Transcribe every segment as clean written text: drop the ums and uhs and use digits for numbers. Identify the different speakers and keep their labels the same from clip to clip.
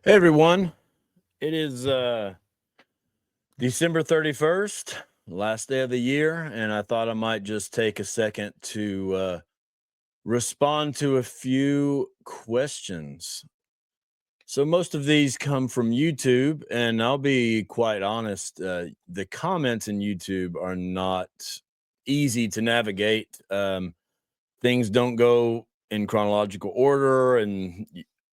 Speaker 1: Hey everyone, it is December 31st, last day of the year, and I thought I might just take a second to respond to a few questions. So, most of these come from YouTube, and I'll be quite honest, the comments in YouTube are not easy to navigate. Things don't go in chronological order, and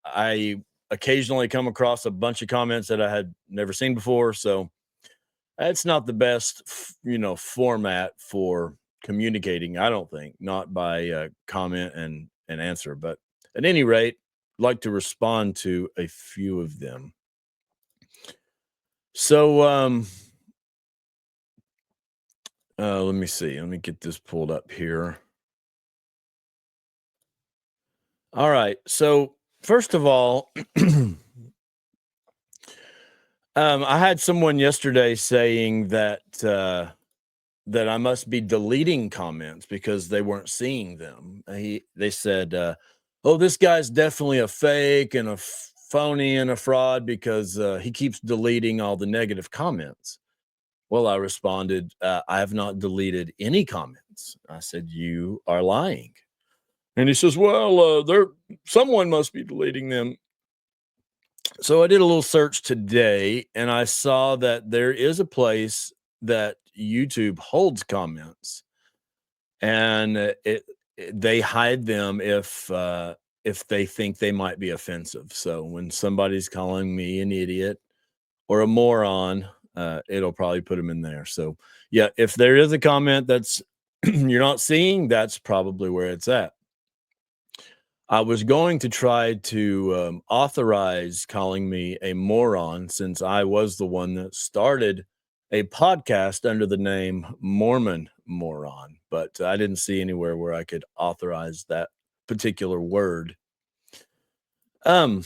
Speaker 1: I occasionally come across a bunch of comments that I had never seen before. So it's not the best, format for communicating. I don't think, not by comment and answer, but at any rate, like to respond to a few of them. So let me see. Let me get this pulled up here. All right. So first of all, I had someone yesterday saying that I must be deleting comments because they weren't seeing them. They said, "Oh, this guy's definitely a fake and a phony and a fraud because he keeps deleting all the negative comments." Well, I responded, "I have not deleted any comments." I said, "You are lying." And he says, "Well, there someone must be deleting them." So I did a little search today and I saw that there is a place that YouTube holds comments, and they hide them if they think they might be offensive. So when somebody's calling me an idiot or a moron, it'll probably put them in there. So yeah, if there is a comment that's you're not seeing, that's probably where it's at. I was going to try to authorize calling me a moron since I was the one that started a podcast under the name Mormon Moron, but I didn't see anywhere where I could authorize that particular word. Um,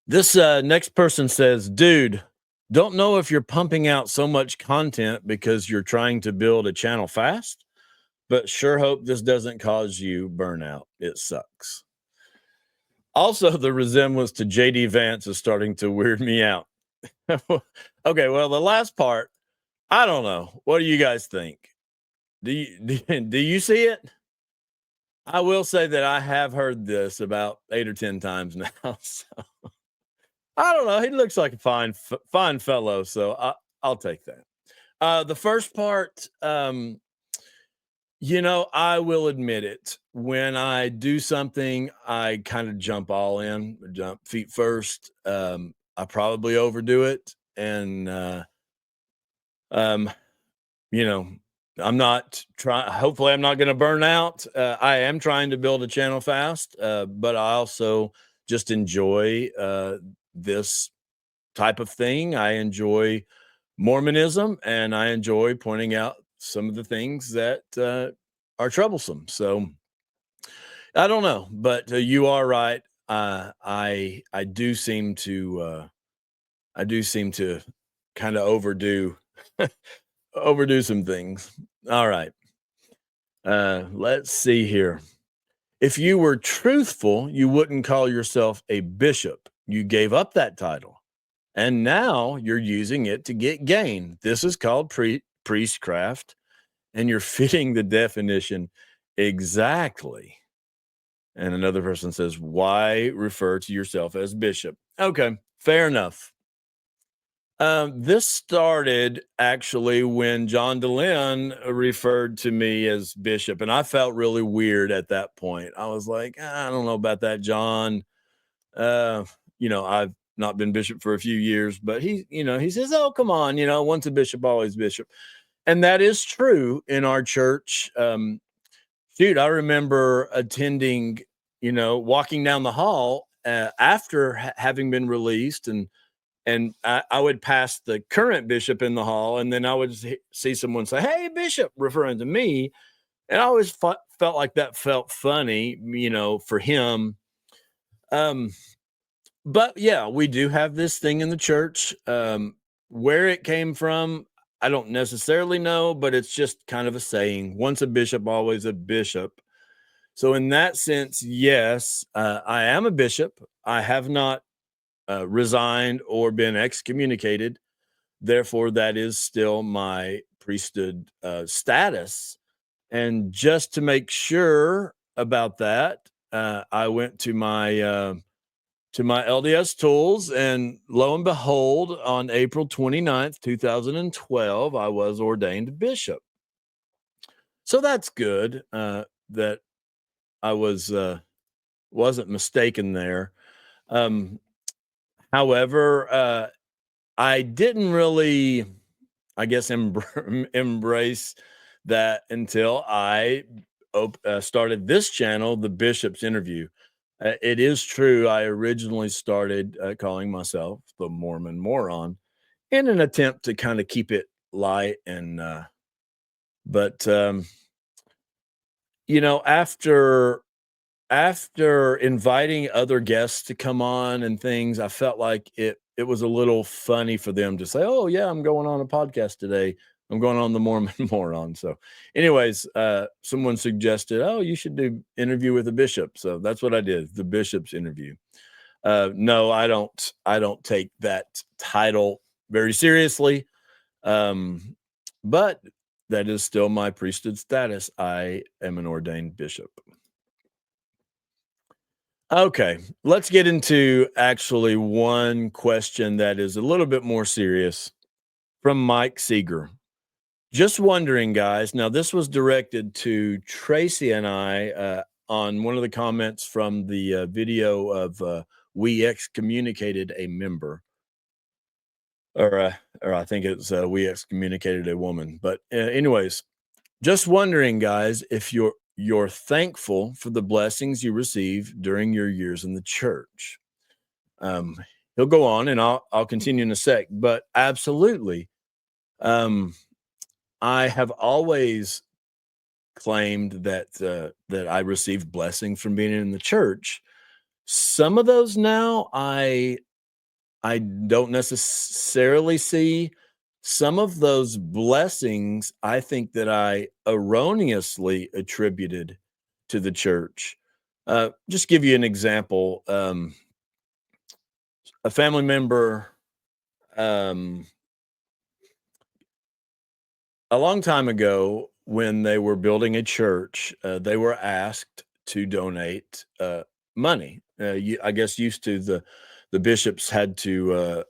Speaker 1: this next person says, "Dude, don't know if you're pumping out so much content because you're trying to build a channel fast, but sure hope this doesn't cause you burnout. It sucks." Also, the resemblance to JD Vance is starting to weird me out. Okay, well, the last part, I don't know. What do you guys think? Do you see it? I will say that I have heard this about 8 or 10 times now. So I don't know. He looks like a fine fellow, so I'll take that. The first part, I will admit it. When I do something, I kind of jump all in, jump feet first. I probably overdo it, and um, you know, I'm not trying. Hopefully, I'm not going to burn out. I am trying to build a channel fast, but I also just enjoy this type of thing. I enjoy Mormonism, and I enjoy pointing out some of the things that are troublesome. So I don't know, but you are right. I do seem to kind of overdo some things. All right. Let's see here. If you were truthful, you wouldn't call yourself a bishop. You gave up that title, and now you're using it to get gain. This is called priestcraft, and you're fitting the definition exactly. And another person says, "Why refer to yourself as bishop?" Okay, fair enough. This started actually when John Dehlin referred to me as bishop, and I felt really weird at that point. I was like, I don't know about that, John. Uh, I've not been bishop for a few years, but he says, "Oh, come on, once a bishop, always bishop," and that is true in our church. Shoot, I remember attending, walking down the hall after having been released, and I would pass the current bishop in the hall, and then I would see someone say, "Hey, bishop," referring to me, and I always felt like that felt funny, for him. Um, but yeah, we do have this thing in the church. Where it came from, I don't necessarily know, but it's just kind of a saying: "Once a bishop, always a bishop." So in that sense, yes, I am a bishop. I have not resigned or been excommunicated. Therefore, that is still my priesthood status. And just to make sure about that, I went to my LDS tools, and lo and behold, on April 29th, 2012, I was ordained bishop. So that's good that I wasn't mistaken there. Um, However, I didn't really, I guess, embrace that until I started this channel, the Bishop's Interview. It is true. I originally started calling myself the Mormon Moron in an attempt to kind of keep it light but after inviting other guests to come on and things, I felt like it was a little funny for them to say, "Oh yeah, I'm going on a podcast today. I'm going on the Mormon Moron." So, anyways, someone suggested, "Oh, you should do interview with a bishop." So that's what I did, the bishop's interview. No, I don't. I don't take that title very seriously, but that is still my priesthood status. I am an ordained bishop. Okay, let's get into actually one question that is a little bit more serious from Mike Seeger. Just wondering, guys. Now, this was directed to Tracy and I on one of the comments from the video of we excommunicated a member, or I think it's we excommunicated a woman. But anyways, just wondering, guys, if you're thankful for the blessings you receive during your years in the church. Um, he'll go on, and I'll continue in a sec. But absolutely, um, I have always claimed that I received blessings from being in the church. Some of those now I don't necessarily see. Some of those blessings I think that I erroneously attributed to the church. Just give you an example. A family member, um, a long time ago, when they were building a church, they were asked to donate money. I guess used to the bishops had to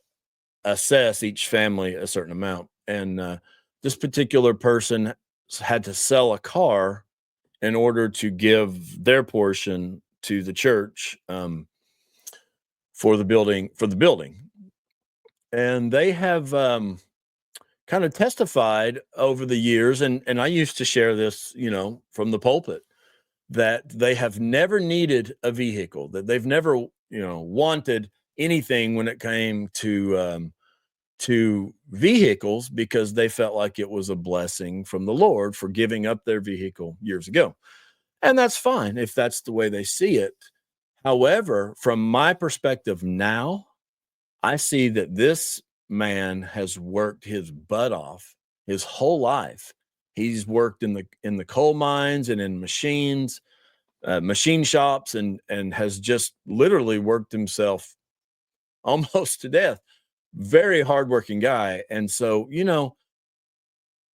Speaker 1: assess each family a certain amount, and this particular person had to sell a car in order to give their portion to the church for the building, and they have kind of testified over the years, and I used to share this, from the pulpit, that they have never needed a vehicle, that they've never, wanted anything when it came to vehicles, because they felt like it was a blessing from the Lord for giving up their vehicle years ago. And that's fine if that's the way they see it. However, from my perspective now, I see that this man has worked his butt off his whole life. He's worked in the coal mines and in machine shops, and has just literally worked himself almost to death. Very hardworking guy. And so,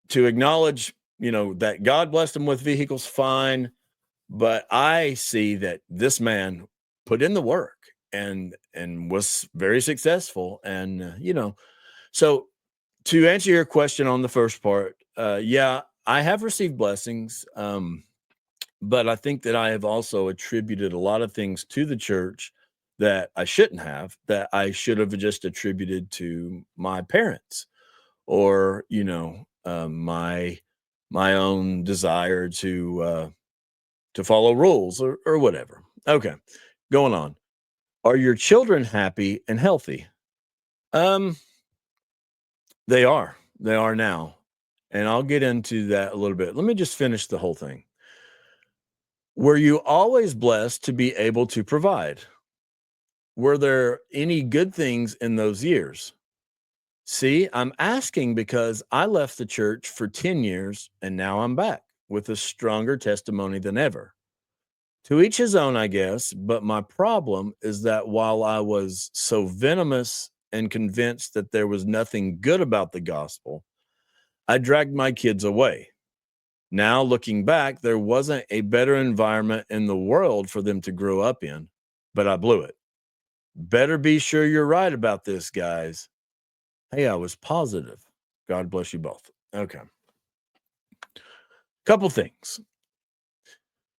Speaker 1: to acknowledge, that God blessed him with vehicles, fine. But I see that this man put in the work and was very successful. And so to answer your question on the first part, yeah, I have received blessings. But I think that I have also attributed a lot of things to the church that I shouldn't have, that I should have just attributed to my parents, or my own desire to follow rules, or whatever. Okay, going on. Are your children happy and healthy? Um, they are. They are now, and I'll get into that a little bit. Let me just finish the whole thing. Were you always blessed to be able to provide? Were there any good things in those years? See, I'm asking because I left the church for 10 years and now I'm back with a stronger testimony than ever. To each his own, I guess. But my problem is that while I was so venomous and convinced that there was nothing good about the gospel, I dragged my kids away. Now, looking back, there wasn't a better environment in the world for them to grow up in, but I blew it. Better be sure you're right about this, guys. Hey, I was positive. God bless you both. Okay. Couple things.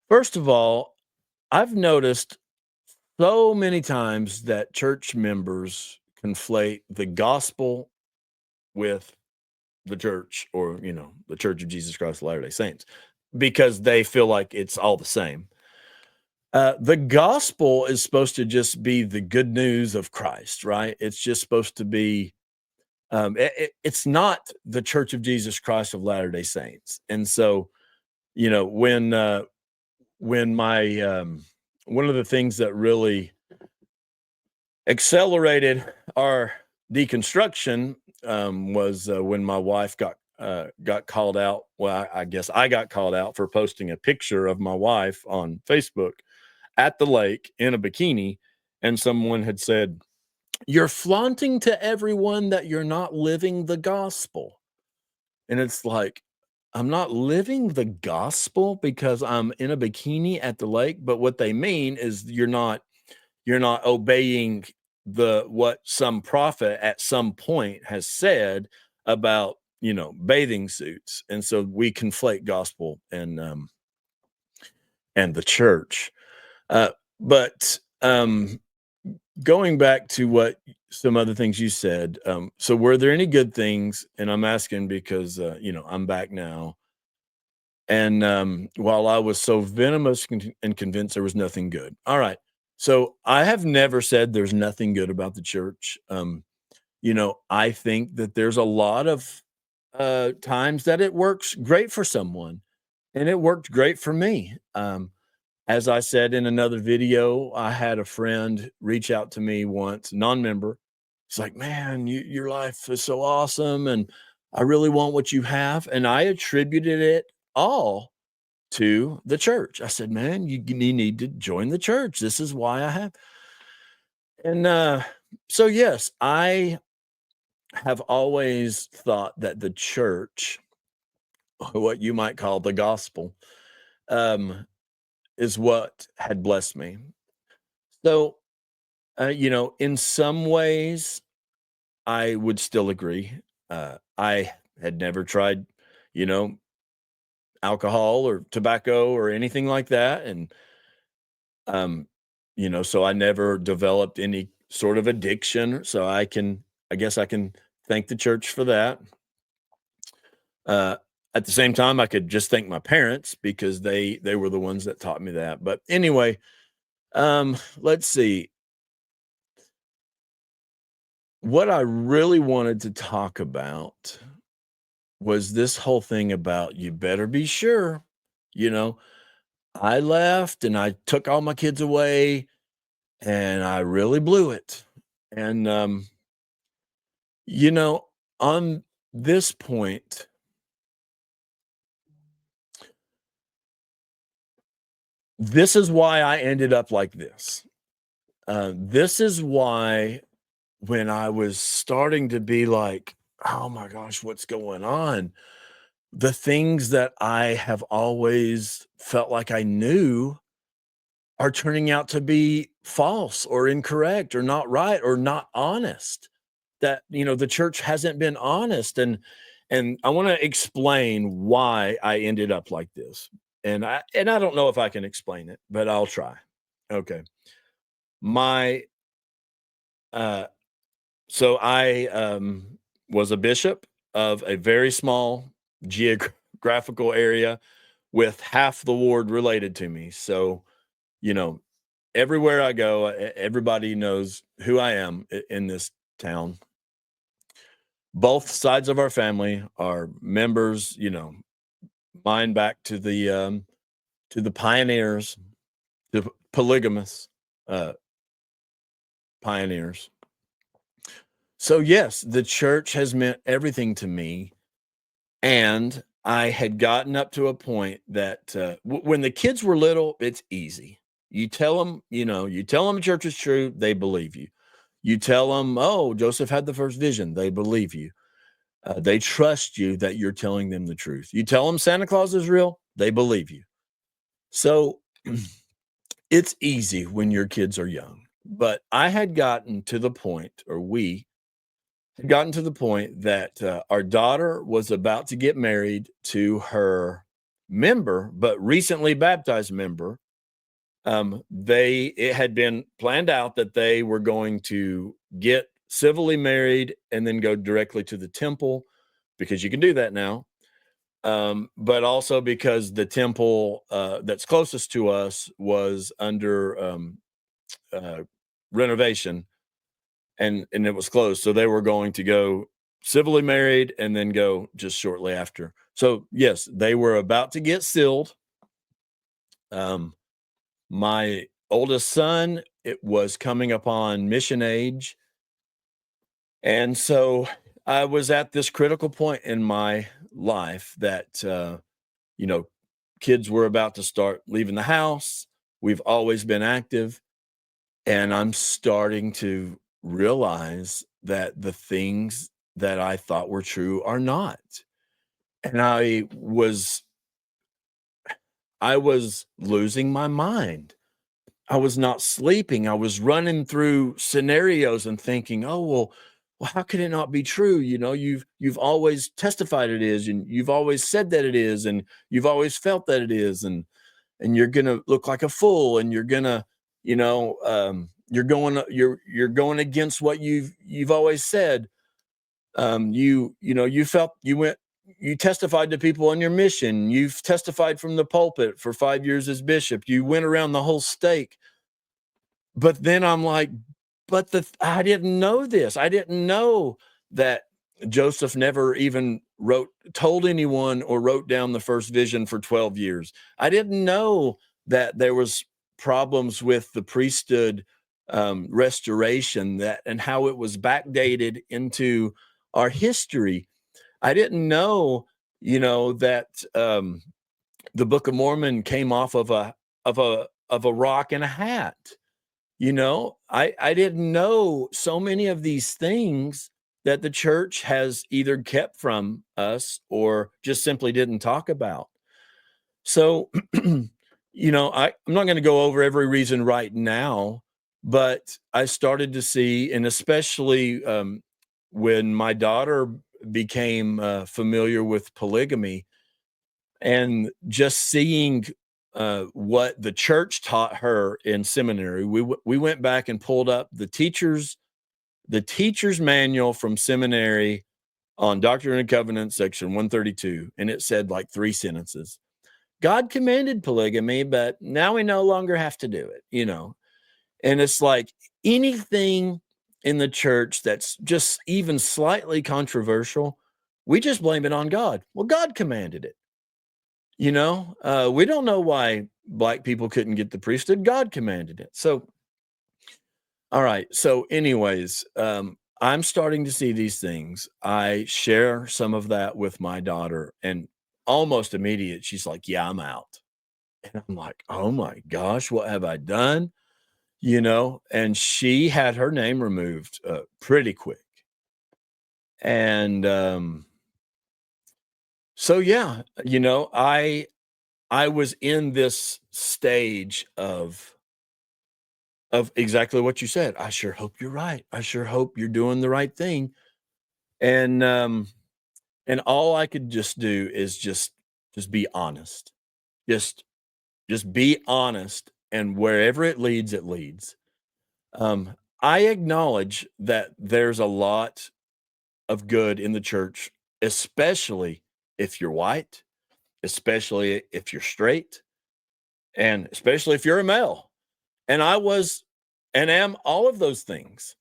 Speaker 1: First of all, I've noticed so many times that church members conflate the gospel with the church, or, the Church of Jesus Christ of Latter-day Saints, because they feel like it's all the same. The gospel is supposed to just be the good news of Christ, right? It's just supposed to be, it's not the Church of Jesus Christ of Latter-day Saints. And so, you know, when my, one of the things that really accelerated our deconstruction, was when my wife got called out. Well, I guess I got called out for posting a picture of my wife on Facebook at the lake in a bikini, and someone had said, "You're flaunting to everyone that you're not living the gospel." And it's like, I'm not living the gospel because I'm in a bikini at the lake, but what they mean is you're not obeying the what some prophet at some point has said about, bathing suits. And so we conflate gospel and the church. Uh, but going back to what some other things you said, so were there any good things? And I'm asking because I'm back now. And while I was so venomous and convinced there was nothing good. All right. So I have never said there's nothing good about the church. I think that there's a lot of times that it works great for someone, and it worked great for me. As I said in another video, I had a friend reach out to me once, non-member. He's like, "Man, your life is so awesome, and I really want what you have." And I attributed it all to the church. I said, "Man, you need to join the church. This is why I have." And so, yes, I have always thought that the church, what you might call the gospel, um, is what had blessed me. So, in some ways, I would still agree. I had never tried, you know, alcohol or tobacco or anything like that, and Um, so I never developed any sort of addiction. So I guess I can thank the church for that. Uh, at the same time, I could just thank my parents because they were the ones that taught me that. But anyway, let's see. What I really wanted to talk about was this whole thing about you better be sure, you know, I left and I took all my kids away and I really blew it. And You know, on this point, this is why I ended up like this. This is why when I was starting to be like, "Oh my gosh, what's going on?" The things that I have always felt like I knew are turning out to be false or incorrect or not right or not honest. That, the church hasn't been honest, and I wanna explain why I ended up like this, and I don't know if I can explain it, but I'll try. Okay. My, uh so I, was a bishop of a very small geographical area with half the ward related to me, so, you know, everywhere I go, everybody knows who I am in this town. Both sides of our family are members, mine back to the pioneers, the polygamous uh pioneers. So yes, the church has meant everything to me, and I had gotten up to a point that when the kids were little, it's easy. You tell them, you tell them church is true, they believe you. You tell them, oh, Joseph had the first vision, they believe you. They trust you that you're telling them the truth. You tell them Santa Claus is real, they believe you. So it's easy when your kids are young. But I had gotten to the point, or we had gotten to the point that our daughter was about to get married to her member, but recently baptized member. It had been planned out that they were going to get civilly married and then go directly to the temple because you can do that now. But also because the temple that's closest to us was under uh, renovation, and it was closed, so they were going to go civilly married and then go just shortly after. So yes, they were about to get sealed. Um, my oldest son, it was coming upon mission age, and so I was at this critical point in my life that you know kids were about to start leaving the house. We've always been active, and I'm starting to realize that the things that I thought were true are not. And I was losing my mind. I was not sleeping. I was running through scenarios and thinking, "Oh, well, how can it not be true? You've always testified it is, and you've always said that it is, and you've always felt that it is, and you're gonna look like a fool, and you're gonna, you're going against what you've always said. You felt you testified to people on your mission. You've testified from the pulpit for 5 years as bishop. You went around the whole stake." But then I'm like, but I didn't know this. I didn't know that Joseph never even told anyone or wrote down the first vision for 12 years. I didn't know that there was problems with the priesthood restoration, that and how it was backdated into our history. I didn't know, that the Book of Mormon came off of a rock and a hat. I didn't know so many of these things that the church has either kept from us or just simply didn't talk about. So, I'm not going to go over every reason right now, but I started to see, and especially when my daughter became familiar with polygamy, and just seeing what the church taught her in seminary. We went back and pulled up the teacher's manual from seminary on Doctrine and Covenants, section 132, and it said like three sentences. God commanded polygamy, but now we no longer have to do it. And it's like anything in the church that's just even slightly controversial, we just blame it on God. Well, God commanded it. We don't know why black people couldn't get the priesthood. God commanded it. So, all right. So, anyways, I'm starting to see these things. I share some of that with my daughter, and almost immediate, she's like, "Yeah, I'm out." And I'm like, "Oh my gosh, what have I done?" And she had her name removed pretty quick. And so, yeah, I was in this stage of exactly what you said. I sure hope you're right. I sure hope you're doing the right thing. And and all I could just do is just be honest. Just just be honest, and wherever it leads, it leads. I acknowledge that there's a lot of good in the church, especially if you're white, especially if you're straight, and especially if you're a male. And I was and am all of those things.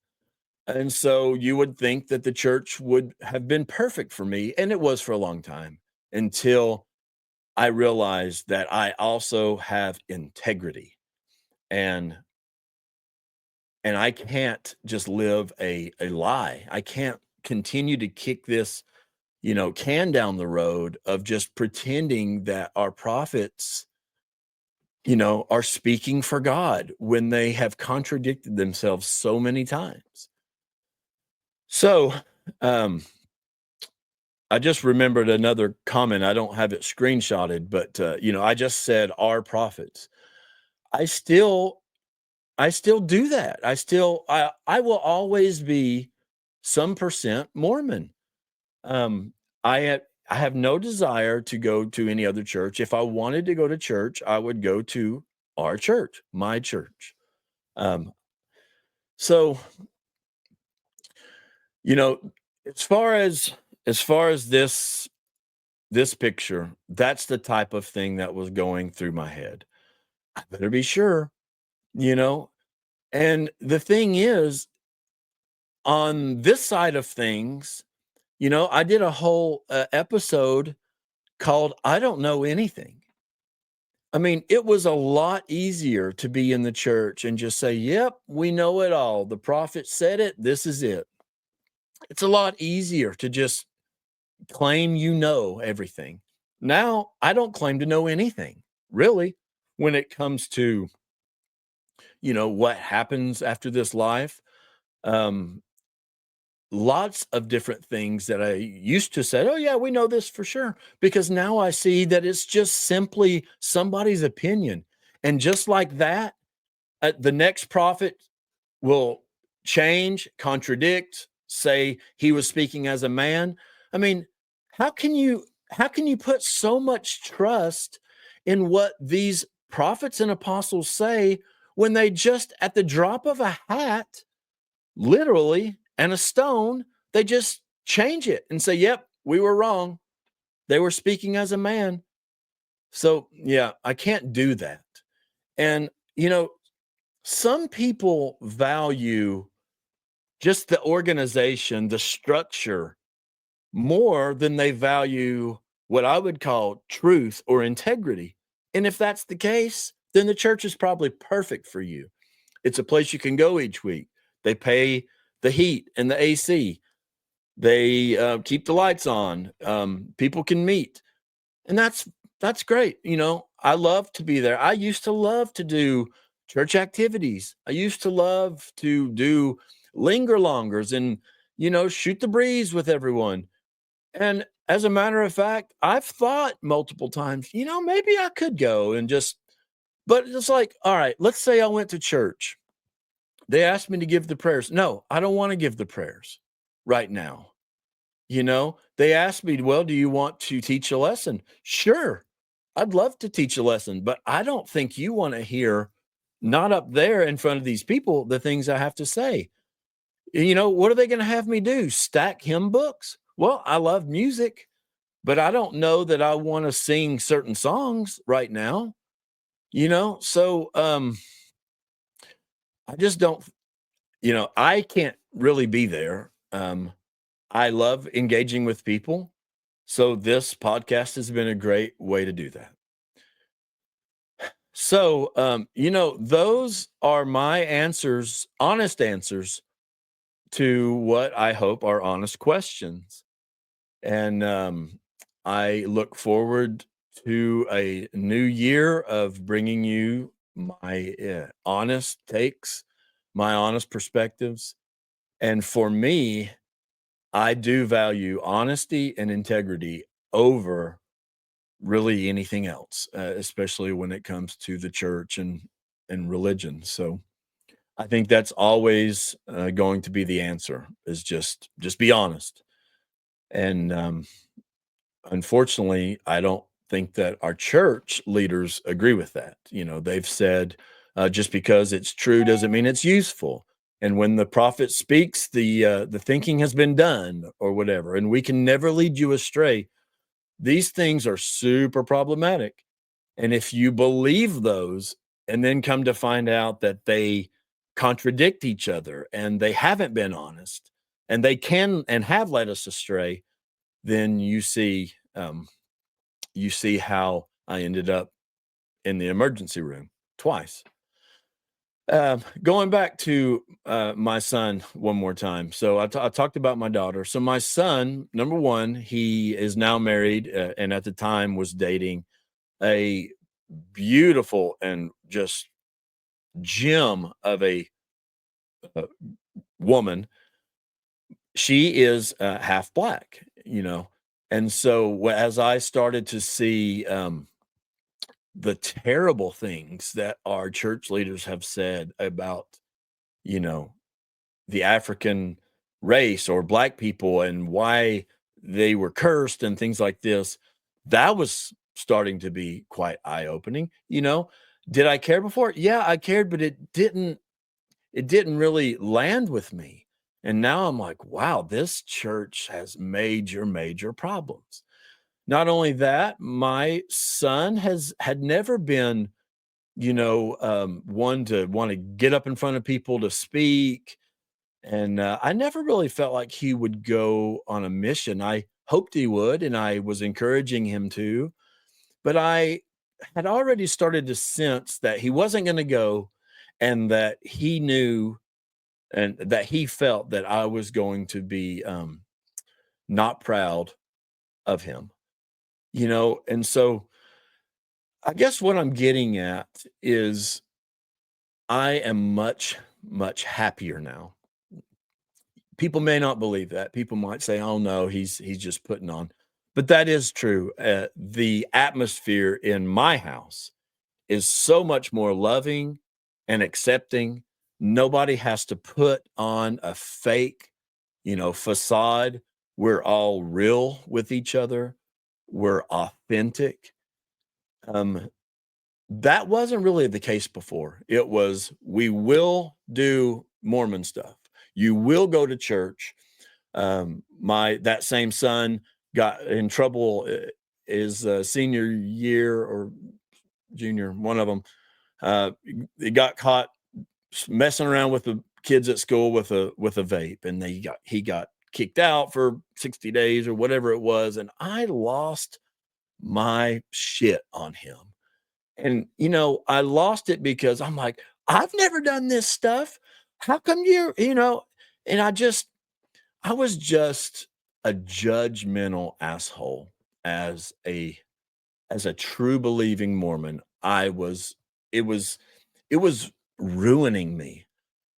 Speaker 1: And so you would think that the church would have been perfect for me, and it was for a long time until I realized that I also have integrity, and I can't just live a lie. I can't continue to kick this can down the road of just pretending that our prophets, are speaking for God when they have contradicted themselves so many times. So, um, I just remembered another comment. I don't have it screenshotted, but I just said our prophets. I still I still do that. I will always be some percent Mormon. Um, I have no desire to go to any other church. If I wanted to go to church, I would go to our church, my church. Um, so, you know, as far as this picture, that's the type of thing that was going through my head. I better be sure, you know. And the thing is, on this side of things, I did a whole episode called I Don't Know Anything. I mean, it was a lot easier to be in the church and just say, yep, we know it all. The prophet said it. This is it. It's a lot easier to just claim everything. Now, I don't claim to know anything, really, when it comes to, what happens after this life. Um, Lots of different things that I used to say, "Oh, yeah, we know this for sure," because now I see that it's just simply somebody's opinion, and just like that, the next prophet will change, contradict, say he was speaking as a man. I mean, how can you put so much trust in what these prophets and apostles say when they just at the drop of a hat, literally, and a stone, they just change it and say, "Yep, we were wrong. They were speaking as a man." So, yeah, I can't do that. And, some people value just the organization, the structure, more than they value what I would call truth or integrity. And if that's the case, then the church is probably perfect for you. It's a place you can go each week. They pay the heat and the AC. They keep the lights on. People can meet, and that's great. I love to be there. I used to love to do church activities. I used to love to do linger longers and shoot the breeze with everyone. And as a matter of fact, I've thought multiple times, maybe I could go and just. But it's like, all right, let's say I went to church. They asked me to give the prayers. No, I don't want to give the prayers right now. They asked me, well, do you want to teach a lesson? Sure. I'd love to teach a lesson, but I don't think you want to hear, not up there in front of these people, the things I have to say. What are they going to have me do? Stack hymn books? Well, I love music, but I don't know that I want to sing certain songs right now, So I just don't, I can't really be there. I love engaging with people. So this podcast has been a great way to do that. So, those are my answers, honest answers to what I hope are honest questions. And I look forward to a new year of bringing you my honest takes, my honest perspectives. And for me, I do value honesty and integrity over really anything else, especially when it comes to the church and religion. So I think that's always going to be the answer: is just be honest. And unfortunately, I don't think that our church leaders agree with that. They've said just because it's true doesn't mean it's useful. And when the prophet speaks, the thinking has been done, or whatever. And we can never lead you astray. These things are super problematic. And if you believe those and then come to find out that they contradict each other and they haven't been honest and they can and have led us astray, then you see how I ended up in the emergency room twice. Going back to my son one more time. So I talked about my daughter. So my son, number one, he is now married, and at the time was dating a beautiful and just gem of a uh, woman. She is half black, and so as I started to see the terrible things that our church leaders have said about, you know, the African race or black people and why they were cursed and things like this, that was starting to be quite eye-opening. Did I care before? Yeah, I cared, but it didn't really land with me. And now I'm like, wow, this church has major, major problems. Not only that, my son had never been, one to want to get up in front of people to speak, and, I never really felt like he would go on a mission. I hoped he would, and I was encouraging him to, but I had already started to sense that he wasn't gonna go and that he knew and that he felt that I was going to be, not proud of him, And so I guess what I'm getting at is I am much, much happier now. People may not believe that. People might say, "Oh, no, he's just putting on." But that is true. The atmosphere in my house is so much more loving and accepting. Nobody has to put on a fake, facade. We're all real with each other. We're authentic. Um, that wasn't really the case before. It was, we will do Mormon stuff. You will go to church. My that same son got in trouble his senior year or junior, one of them. He got caught messing around with the kids at school with a vape, and he got kicked out for 60 days or whatever it was, and I lost my shit on him. And I lost it because I'm like, I've never done this stuff. How come and I was just a judgmental asshole as a true believing Mormon. It was ruining me.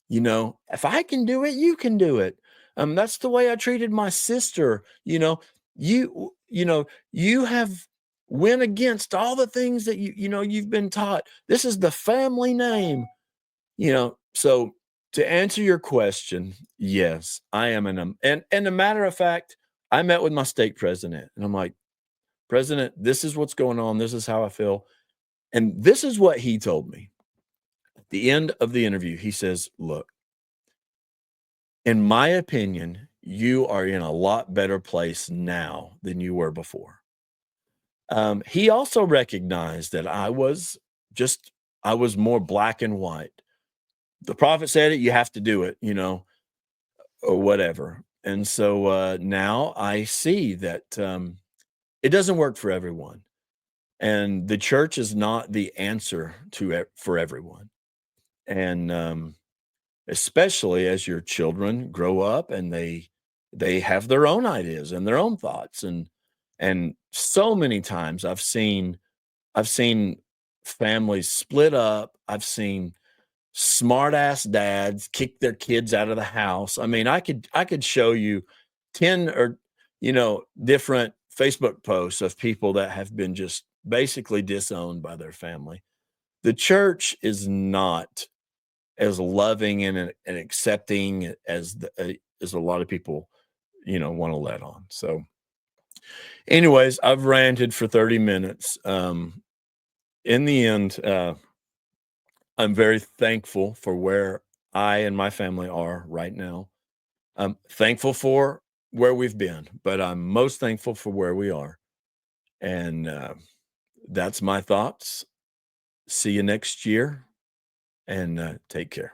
Speaker 1: If I can do it, you can do it. That's the way I treated my sister. You have went against all the things that you've been taught. This is the family name. So to answer your question, yes, I am and a matter of fact, I met with my state president and I'm like, "President, this is what's going on. This is how I feel." And this is what he told me. At the end of the interview, he says, "Look, in my opinion, you are in a lot better place now than you were before." He also recognized that I was more black and white. The prophet said it, you have to do it, or whatever. And so now I see that it doesn't work for everyone. And the church is not the answer for everyone. And especially as your children grow up and they have their own ideas and their own thoughts. And so many times I've seen families split up. I've seen smart ass dads kick their kids out of the house. I mean, I could show you 10 or different Facebook posts of people that have been just basically disowned by their family. The church is not as loving and accepting as a lot of people want to let on. So anyways, I've ranted for 30 minutes. In the end, I'm very thankful for where I and my family are right now. I'm thankful for where we've been, but I'm most thankful for where we are. And that's my thoughts. See you next year and take care.